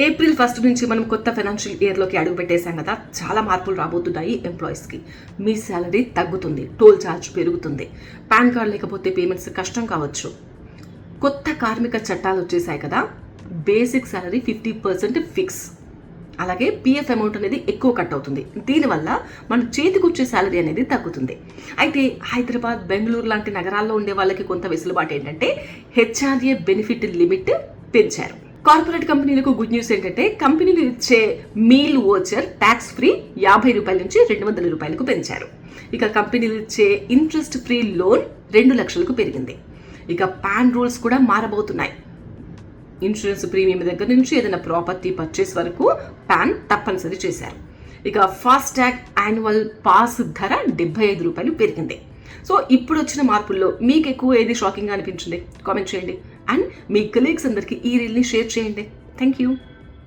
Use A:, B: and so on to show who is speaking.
A: April 1 నుంచి మనం కొత్త ఫైనాన్షియల్ ఇయర్లోకి అడుగు పెట్టేశాం కదా, చాలా మార్పులు రాబోతున్నాయి ఎంప్లాయీస్కి. మీ శాలరీ తగ్గుతుంది, టోల్ ఛార్జ్ పెరుగుతుంది, పాన్ కార్డ్ లేకపోతే పేమెంట్స్ కష్టం కావచ్చు. కొత్త కార్మిక చట్టాలు వచ్చేసాయి కదా, బేసిక్ శాలరీ 50% ఫిక్స్. అలాగే పిఎఫ్ అమౌంట్ అనేది ఎక్కువ కట్ అవుతుంది. దీనివల్ల మన చేతికి వచ్చే శాలరీ అనేది తగ్గుతుంది. అయితే హైదరాబాద్, బెంగళూరు లాంటి నగరాల్లో ఉండే వాళ్ళకి కొంత వెసులుబాటు ఏంటంటే హెచ్ఆర్ఏ బెనిఫిట్ లిమిట్ పెంచారు. కార్పొరేట్ కంపెనీలకు గుడ్ న్యూస్ ఏంటంటే కంపెనీలు ఇచ్చే మీల్ వోచర్ ట్యాక్స్ ఫ్రీ 50 రూపాయల నుంచి 200 రూపాయలకు పెంచారు. ఇక కంపెనీలు ఇచ్చే ఇంట్రెస్ట్ ఫ్రీ లోన్ 2 లక్షలకు పెరిగింది. ఇక పాన్ రూల్స్ కూడా మారబోతున్నాయి. ఇన్సూరెన్స్ ప్రీమియం దగ్గర నుంచి ఏదైనా ప్రాపర్టీ పర్చేస్ వరకు పాన్ తప్పనిసరి చేశారు. ఇక ఫాస్టాగ్ యాన్యువల్ పాస్ ధర 75 రూపాయలు పెరిగింది. సో ఇప్పుడు వచ్చిన మార్పుల్లో మీకు ఎక్కువ ఏది షాకింగ్గా అనిపించింది? కామెంట్ చేయండి. అండ్ మీ కలీగ్స్ అందరికీ ఈ రీల్ని షేర్ చేయండి. Thank you.